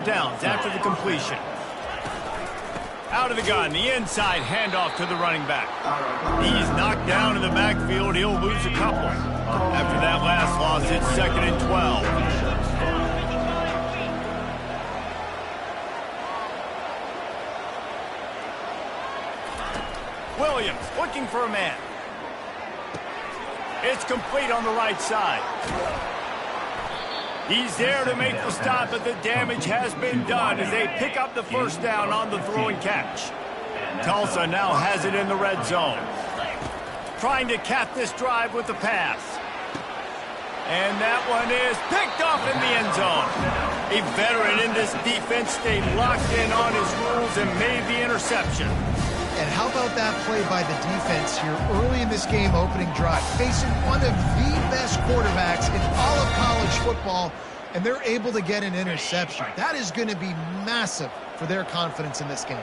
downs after the completion. Out of the gun, the inside handoff to the running back. He's knocked down in the backfield. He'll lose a couple. After that last loss, it's 2nd and 12. Williams looking for a man. It's complete on the right side. He's there to make the stop, but the damage has been done as they pick up the first down on the throw and catch. Tulsa now has it in the red zone. Trying to cap this drive with the pass. And that one is picked off in the end zone. A veteran in this defense stayed locked in on his rules and made the interception. And how about that play by the defense here early in this game opening drive, facing one of the best quarterbacks in all of college football, and they're able to get an interception. That is going to be massive for their confidence in this game.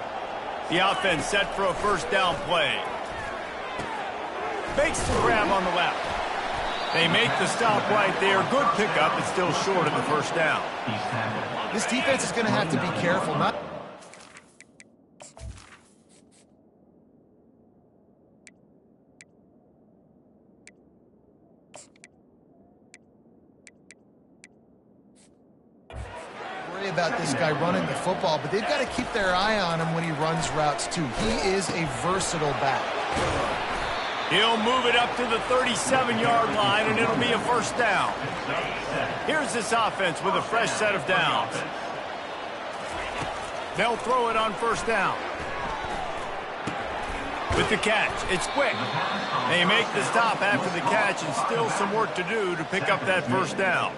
The offense set for a first down play. Makes the grab on the left. They make the stop right there. Good pickup, but still short of the first down. This defense is going to have to be careful. About this guy running the football, but they've got to keep their eye on him when he runs routes too. He is a versatile back. He'll move it up to the 37-yard line, and it'll be a first down. Here's this offense with a fresh set of downs. They'll throw it on first down. With the catch, it's quick. They make the stop after the catch, and still some work to do to pick up that first down.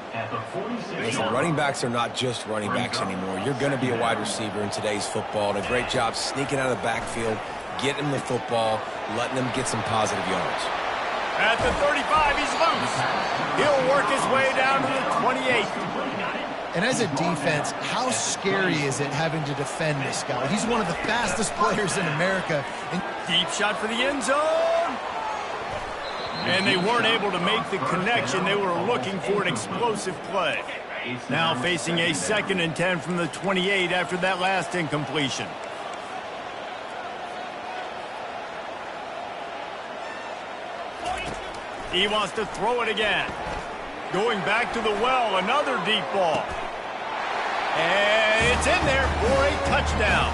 Listen, running backs are not just running backs anymore. You're going to be a wide receiver in today's football. And a great job sneaking out of the backfield, getting them the football, letting them get some positive yards. At the 35, he's loose. He'll work his way down to the 28. And as a defense, how scary is it having to defend this guy? He's one of the fastest players in America. Deep shot for the end zone. And they weren't able to make the connection. They were looking for an explosive play. Now facing a 2nd and 10 from the 28 after that last incompletion. He wants to throw it again. Going back to the well, another deep ball. And it's in there for a touchdown.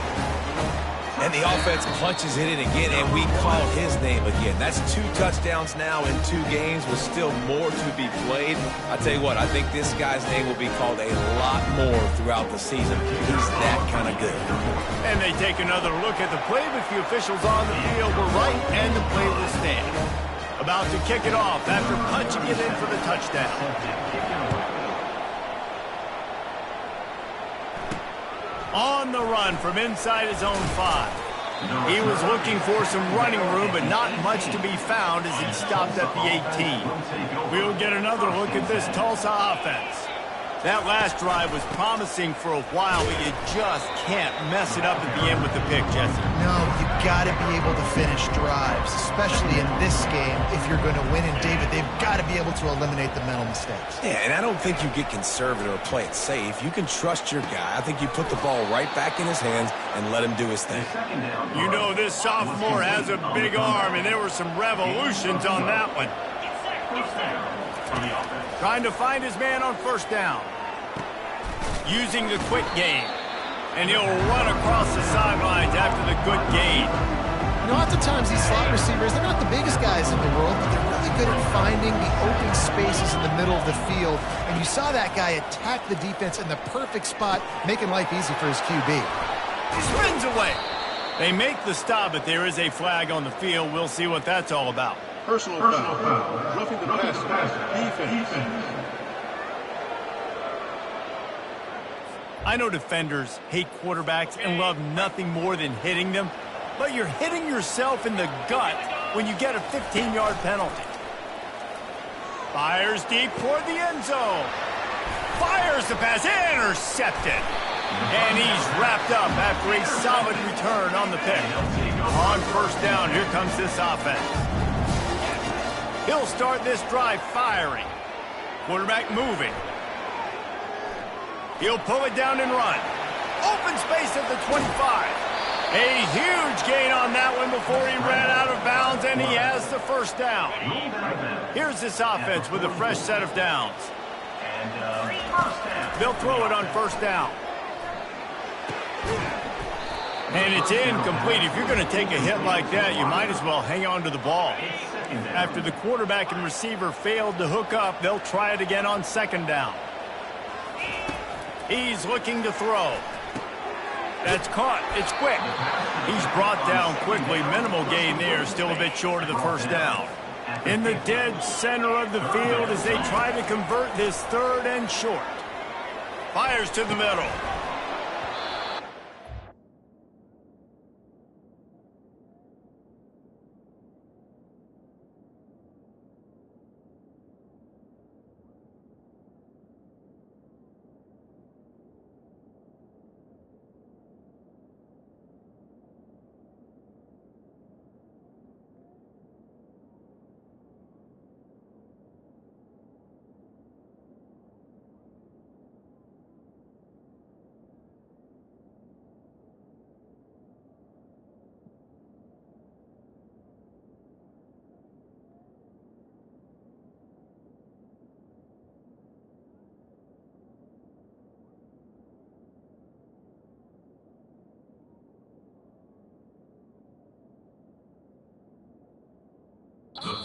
And the offense punches it in again, and we call his name again. That's 2 touchdowns now in 2 games with still more to be played. I tell you what, I think this guy's name will be called a lot more throughout the season. He's that kind of good. And they take another look at the play, but the officials on the field were right, and the play will stand. About to kick it off after punching it in for the touchdown. On the run from inside his own 5. He was looking for some running room, but not much to be found as he stopped at the 18. We'll get another look at this Tulsa offense. That last drive was promising for a while, but you just can't mess it up at the end with the pick, Jesse. No, you got to be able to finish drives, especially in this game. If you're going to win, and David, they've got to be able to eliminate the mental mistakes. Yeah, and I don't think you get conservative or play it safe. You can trust your guy. I think you put the ball right back in his hands and let him do his thing. You know this sophomore has a big arm, and there were some revolutions on that one. Trying to find his man on first down. Using the quick game. And he'll run across the sidelines after the good gain. You know, oftentimes these slot receivers, they're not the biggest guys in the world, but they're really good at finding the open spaces in the middle of the field. And you saw that guy attack the defense in the perfect spot, making life easy for his QB. He spins away. They make the stop, but there is a flag on the field. We'll see what that's all about. Personal foul. Roughing the passer. Defense. I know defenders hate quarterbacks and love nothing more than hitting them, but you're hitting yourself in the gut when you get a 15-yard penalty. Fires deep toward the end zone. Fires the pass, intercepted. And he's wrapped up after a solid return on the pick. On first down, here comes this offense. He'll start this drive firing. Quarterback moving. He'll pull it down and run. Open space at the 25. A huge gain on that one before he ran out of bounds, and he has the first down. Here's this offense with a fresh set of downs. They'll throw it on first down. And it's incomplete. If you're going to take a hit like that, you might as well hang on to the ball. After the quarterback and receiver failed to hook up, they'll try it again on second down. He's looking to throw. That's caught. It's quick. He's brought down quickly. Minimal gain there. Still a bit short of the first down. In the dead center of the field as they try to convert this third and short. Fires to the middle.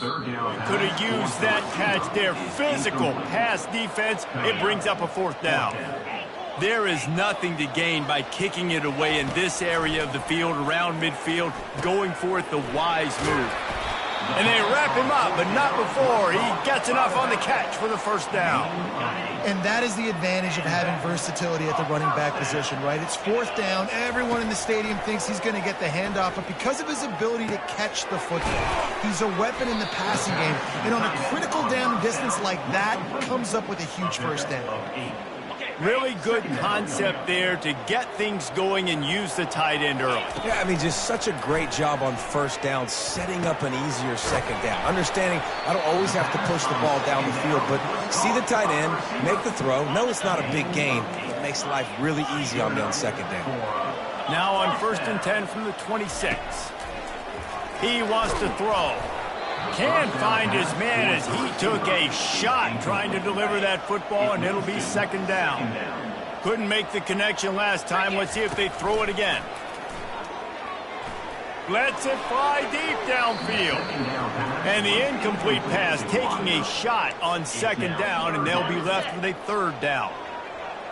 Could have used that catch there. Physical pass defense. It brings up a fourth down. There is nothing to gain by kicking it away in this area of the field, around midfield, going for it the wise move. And they wrap him up, but not before he gets enough on the catch for the first down. And that is the advantage of having versatility at the running back position, right? It's fourth down. Everyone in the stadium thinks he's going to get the handoff, but because of his ability to catch the football, he's a weapon in the passing game. And on a critical down distance like that, comes up with a huge first down. Really good concept there to get things going and use the tight end early. Yeah, I mean, just such a great job on first down, setting up an easier second down. Understanding I don't always have to push the ball down the field, but see the tight end, make the throw. No, it's not a big gain. It makes life really easy on me on second down. Now on 1st and 10 from the 26. He wants to throw. Can't find his man as he took a shot trying to deliver that football, and it'll be second down. Couldn't make the connection last time. Let's see if they throw it again. Lets it fly deep downfield. And the incomplete pass taking a shot on second down, and they'll be left with a third down.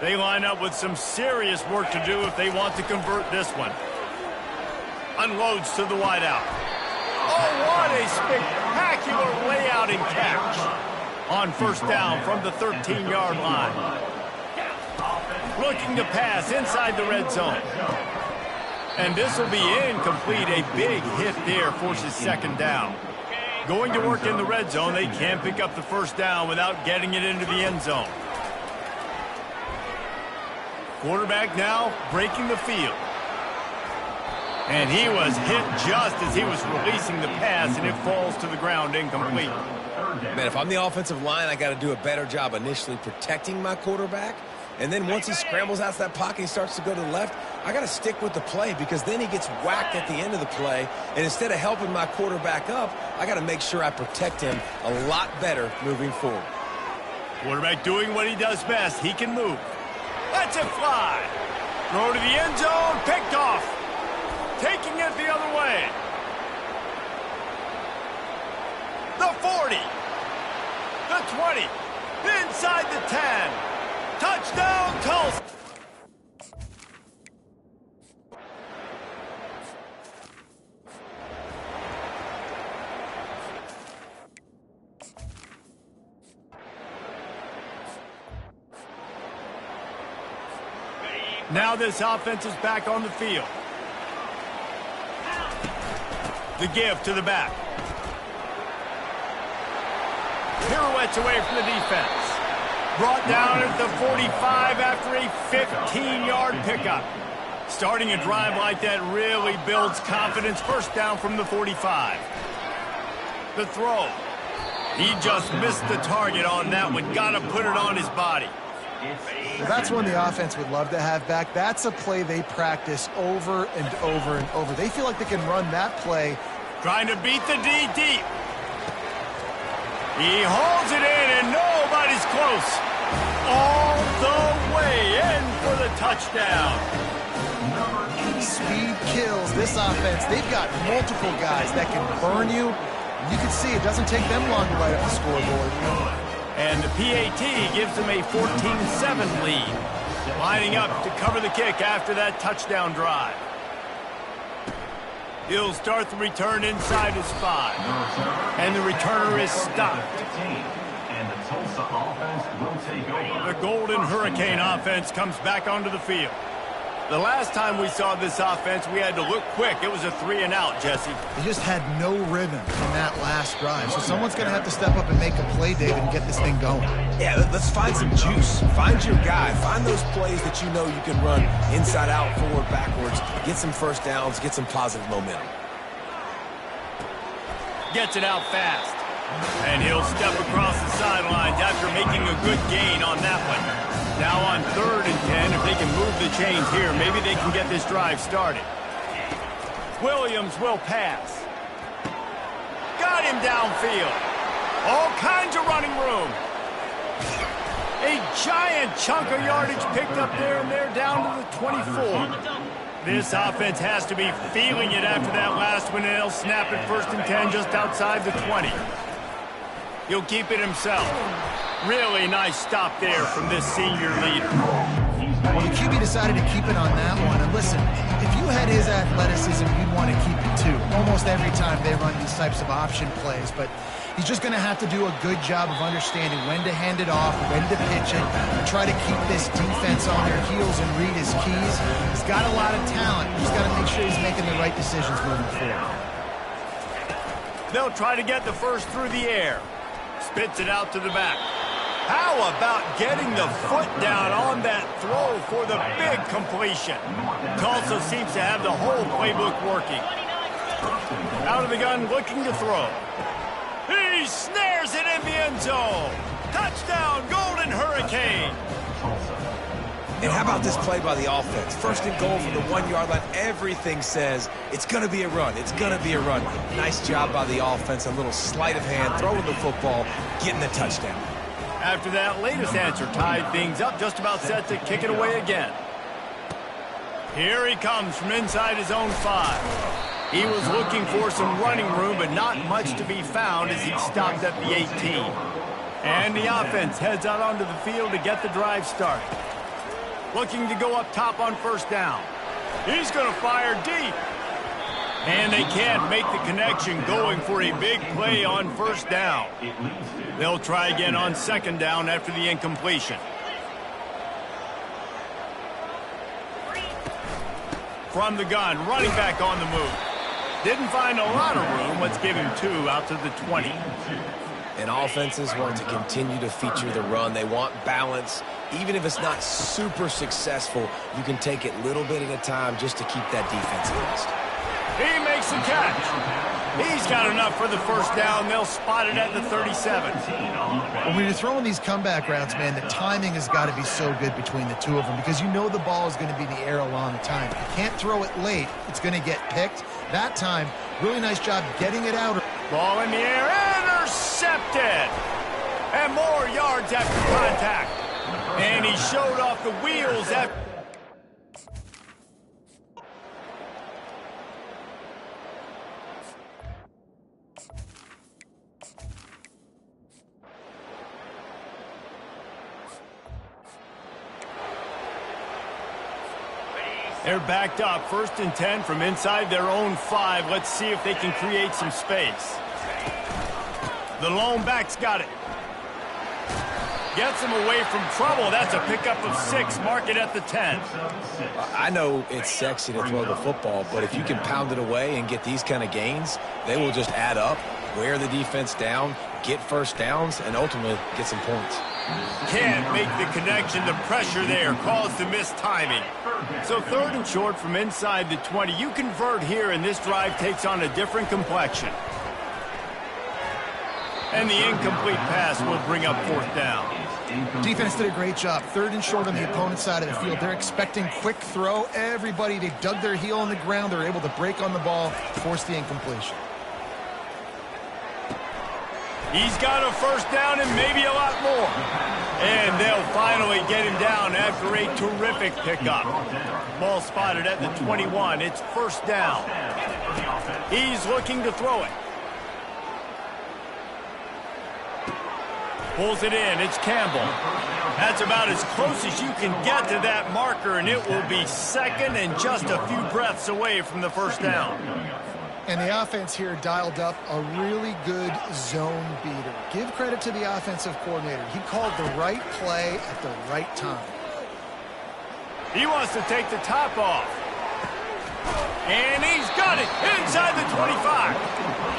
They line up with some serious work to do if they want to convert this one. Unloads to the wideout. Oh, what a spectacular layout and catch. On first down from the 13-yard line. Looking to pass inside the red zone. And this will be incomplete. A big hit there forces second down. Going to work in the red zone. They can't pick up the first down without getting it into the end zone. Quarterback now breaking the field. And he was hit just as he was releasing the pass, and it falls to the ground incomplete. Man, if I'm the offensive line, I got to do a better job initially protecting my quarterback. And then once he scrambles out of that pocket, he starts to go to the left, I got to stick with the play because then he gets whacked at the end of the play. And instead of helping my quarterback up, I got to make sure I protect him a lot better moving forward. Quarterback doing what he does best. He can move. Lets it fly. Throw to the end zone. Picked off. Taking it the other way. The 40. The 20. Inside the 10. Touchdown, Tulsa. Now this offense is back on the field. The give to the back. Pirouettes away from the defense. Brought down at the 45 after a 15-yard pickup. Starting a drive like that really builds confidence. First down from the 45. The throw. He just missed the target on that one. Got to put it on his body. Well, that's one the offense would love to have back. That's a play they practice over and over and over. They feel like they can run that play. Trying to beat the D deep. He holds it in, and nobody's close. All the way in for the touchdown. Speed kills this offense. They've got multiple guys that can burn you. You can see it doesn't take them long to light up the scoreboard. And the PAT gives them a 14-7 lead. Lining up to cover the kick after that touchdown drive. He'll start the return inside his 5. And the returner is stopped. The Golden Hurricane offense comes back onto the field. The last time we saw this offense, we had to look quick. It was a 3-and-out, Jesse. They just had no rhythm in that last drive. So someone's going to have to step up and make a play, David, and get this thing going. Yeah, let's find some juice. Find your guy. Find those plays that you know you can run inside out, forward, backwards. Get some first downs. Get some positive momentum. Gets it out fast. And he'll step across the sidelines after making a good gain on that one. Now on 3rd and 10, if they can move the chains here, maybe they can get this drive started. Williams will pass. Got him downfield. All kinds of running room. A giant chunk of yardage picked up there, and they're down to the 24. This offense has to be feeling it after that last one, and they'll snap it 1st and 10 just outside the 20. He'll keep it himself. Really nice stop there from this senior leader. Well, the QB decided to keep it on that one. And listen, if you had his athleticism, you'd want to keep it too. Almost every time they run these types of option plays. But he's just going to have to do a good job of understanding when to hand it off, when to pitch it, and try to keep this defense on their heels and read his keys. He's got a lot of talent. He's got to make sure he's making the right decisions moving forward. They'll try to get the first through the air. Spits it out to the back. How about getting the foot down on that throw for the big completion? Tulsa seems to have the whole playbook working. Out of the gun, looking to throw. He snares it in the end zone. Touchdown, Golden Hurricane. And how about this play by the offense? 1st and goal from the 1-yard line. Everything says it's going to be a run. It's going to be a run. Nice job by the offense. A little sleight of hand, throwing the football, getting the touchdown. After that latest answer tied things up, just about set to kick it away again. Here he comes from inside his own 5. He was looking for some running room, but not much to be found as he stopped at the 18. And the offense heads out onto the field to get the drive started. Looking to go up top on 1st down. He's going to fire deep. And they can't make the connection, going for a big play on 1st down. They'll try again on 2nd down after the incompletion. From the gun, running back on the move. Didn't find a lot of room. Let's give him 2 out to the 20. And offenses want to continue to feature the run. They want balance. Even if it's not super successful, you can take it little bit at a time just to keep that defense honest. He makes the catch. He's got enough for the 1st down. They'll spot it at the 37. Well, when you're throwing these comeback routes, man, the timing has got to be so good between the two of them because you know the ball is going to be in the air a long time. If you can't throw it late, it's going to get picked. That time, really nice job getting it out. Ball in the air, intercepted. And more yards after contact. And he showed off the wheels after. They're backed up, 1st and 10 from inside their own 5. Let's see if they can create some space. The lone back's got it. Gets him away from trouble. That's a pickup of 6. Mark it at the 10. I know it's sexy to throw the football, but if you can pound it away and get these kind of gains, they will just add up, wear the defense down, get 1st downs, and ultimately get some points. Can't make the connection. The pressure there caused the missed timing. So 3rd and short from inside the 20. You convert here, and this drive takes on a different complexion. And the incomplete pass will bring up 4th down. Defense did a great job. 3rd and short on the opponent's side of the field. They're expecting quick throw. Everybody, they dug their heel on the ground. They're able to break on the ball, force the incompletion. He's got a first down and maybe a lot more. And they'll finally get him down after a terrific pickup. Ball spotted at the 21. It's first down. He's looking to throw it. Pulls it in. It's Campbell. That's about as close as you can get to that marker, and it will be second and just a few breaths away from the first down. And the offense here dialed up a really good zone beater. Give credit to the offensive coordinator. He called the right play at the right time. He wants to take the top off. And he's got it inside the 25.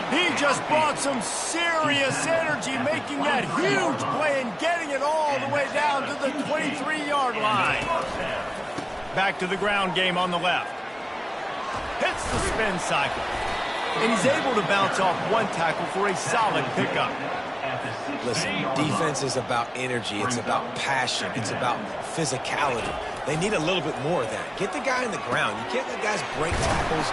He just brought some serious energy, making that huge play and getting it all the way down to the 23-yard line. Back to the ground game on the left. Hits the spin cycle. And he's able to bounce off one tackle for a solid pickup. Listen, defense is about energy. It's about passion. It's about physicality. They need a little bit more of that. Get the guy in the ground. You can't let guys break tackles.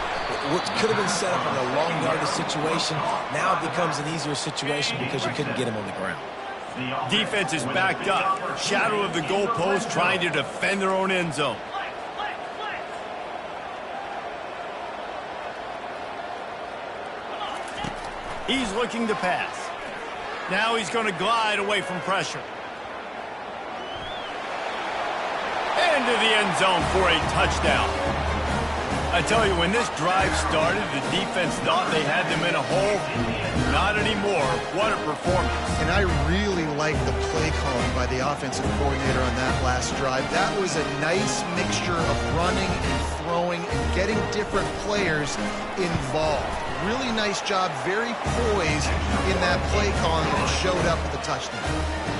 What could have been set up in a long yardage situation, now it becomes an easier situation because you couldn't get him on the ground. Defense is backed up. Shadow of the goalpost, trying to defend their own end zone. He's looking to pass. Now he's going to glide away from pressure. Into the end zone for a touchdown. I tell you, when this drive started, the defense thought they had them in a hole. Not anymore. What a performance. And I really like the play calling by the offensive coordinator on that last drive. That was a nice mixture of running and throwing and getting different players involved. Really nice job, very poised in that play calling, and it showed up with the touchdown.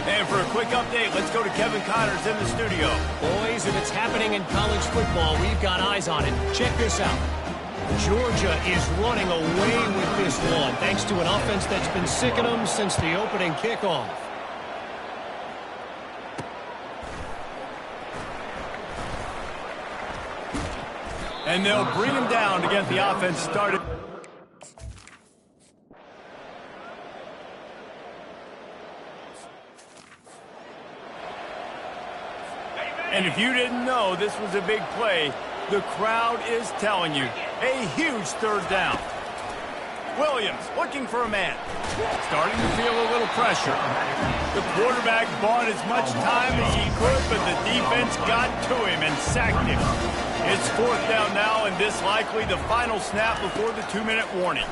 And for a quick update, let's go to Kevin Connors in the studio. Boys, if it's happening in college football, we've got eyes on it. Check this out. Georgia is running away with this one, thanks to an offense that's been sicking them since the opening kickoff. And they'll bring him down to get the offense started. And if you didn't know this was a big play, the crowd is telling you. A huge third down. Williams looking for a man. Starting to feel a little pressure. The quarterback bought as much time as he could, but the defense got to him and sacked him. It's fourth down now, and this likely the final snap before the 2-minute warning.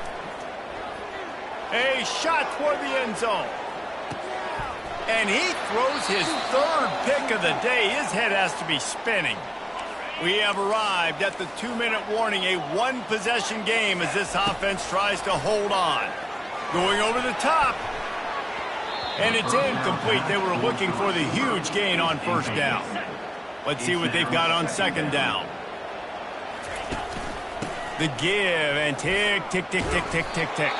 A shot toward the end zone. And he throws his third pick of the day. His head has to be spinning. We have arrived at the 2-minute warning, a one-possession game as this offense tries to hold on. Going over the top. And it's incomplete. They were looking for the huge gain on first down. Let's see what they've got on second down. The give and tick, tick, tick, tick, tick, tick, tick.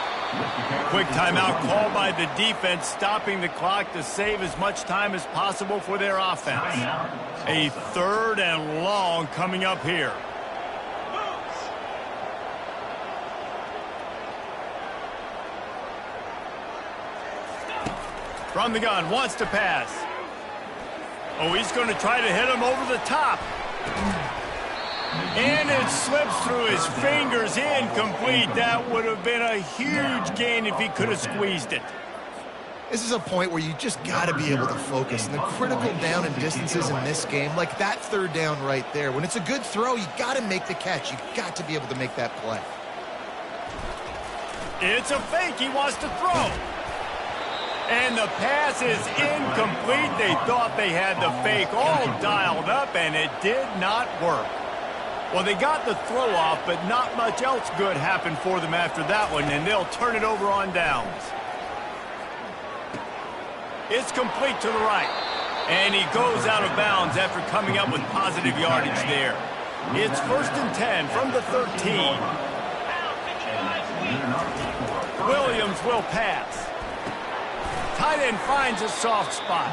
Quick timeout called by the defense, stopping the clock to save as much time as possible for their offense. A third and long coming up here. From the gun, wants to pass. Oh, he's going to try to hit him over the top. And it slips through his fingers, incomplete. That would have been a huge gain if he could have squeezed it. This is a point where you just got to be able to focus. And the critical down and distances in this game, like that third down right there, when it's a good throw, you got to make the catch. You got to be able to make that play. It's a fake. He wants to throw. And the pass is incomplete. They thought they had the fake all dialed up, and it did not work. Well, they got the throw off, but not much else good happened for them after that one, and they'll turn it over on downs. It's complete to the right, and he goes out of bounds after coming up with positive yardage there. It's 1st and 10 from the 13. Williams will pass. tight end finds a soft spot.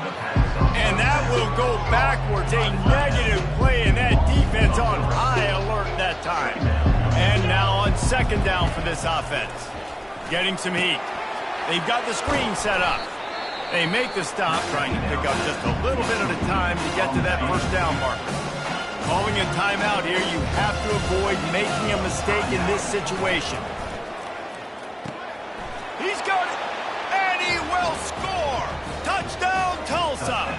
And that will go backwards. A negative play, and that defense on high alert that time. And now on second down for this offense. Getting some heat. They've got the screen set up. They make the stop, trying to pick up just a little bit at a time to get to that first down marker. Calling a timeout here, you have to avoid making a mistake in this situation. He's got it, and he will score! Touchdown, Tulsa!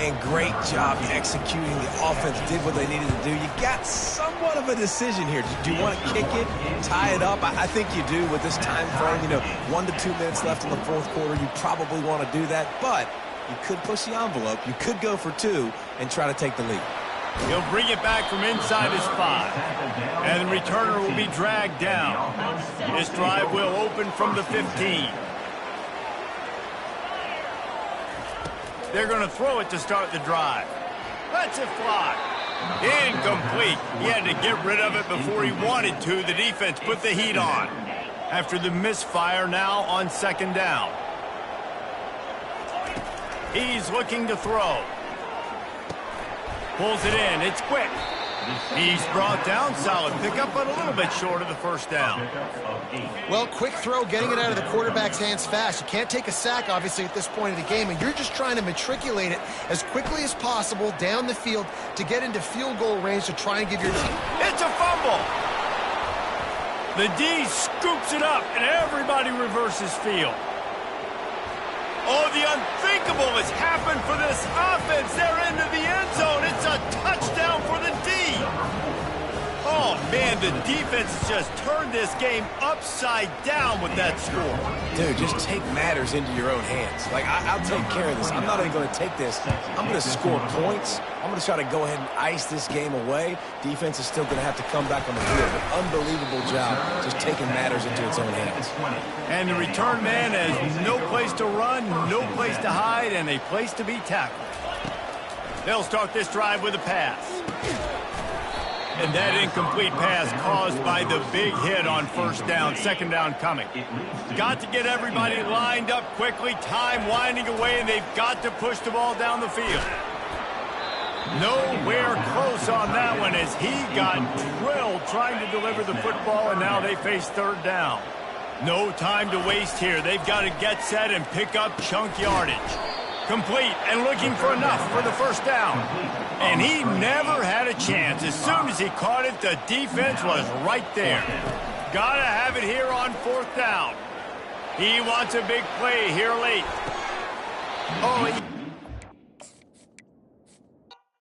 And great job executing. The offense did what they needed to do. You got somewhat of a decision here. Do you want to kick it, tie it up? I think you do with this time frame. 1 to 2 minutes left in the fourth quarter. You probably want to do that, but you could push the envelope. You could go for 2 and try to take the lead. He'll bring it back from inside his 5. And the returner will be dragged down. This drive will open from the 15. They're going to throw it to start the drive. Lets it fly. Incomplete. He had to get rid of it before he wanted to. The defense put the heat on. After the misfire, now on second down. He's looking to throw. Pulls it in. It's quick. He's brought down. Solid pickup, but a little bit short of the first down. Well, quick throw, getting it out of the quarterback's hands fast. You can't take a sack, obviously, at this point of the game, and you're just trying to matriculate it as quickly as possible down the field to get into field goal range to try and give your team. It's a fumble. The D scoops it up, and everybody reverses field. Oh, the unthinkable has happened for this offense. They're into the end zone. It's a touchdown for the D. Oh, man, the defense just turned this game upside down with that score. Dude, just take matters into your own hands. I'll take care of this. I'm not even going to take this. I'm going to score points. I'm going to try to go ahead and ice this game away. Defense is still going to have to come back on the field. But unbelievable job just taking matters into its own hands. And the return man has no place to run, no place to hide, and a place to be tackled. They'll start this drive with a pass. And that incomplete pass caused by the big hit on first down. Second down coming. Got to get everybody lined up quickly. Time winding away, and they've got to push the ball down the field. Nowhere close on that one as he got drilled trying to deliver the football, and now they face third down. No time to waste here. They've got to get set and pick up chunk yardage. Complete and looking for enough for the first down. And he never had a chance. As soon as he caught it, the defense was right there. Gotta have it here on fourth down. He wants a big play here late. Oh,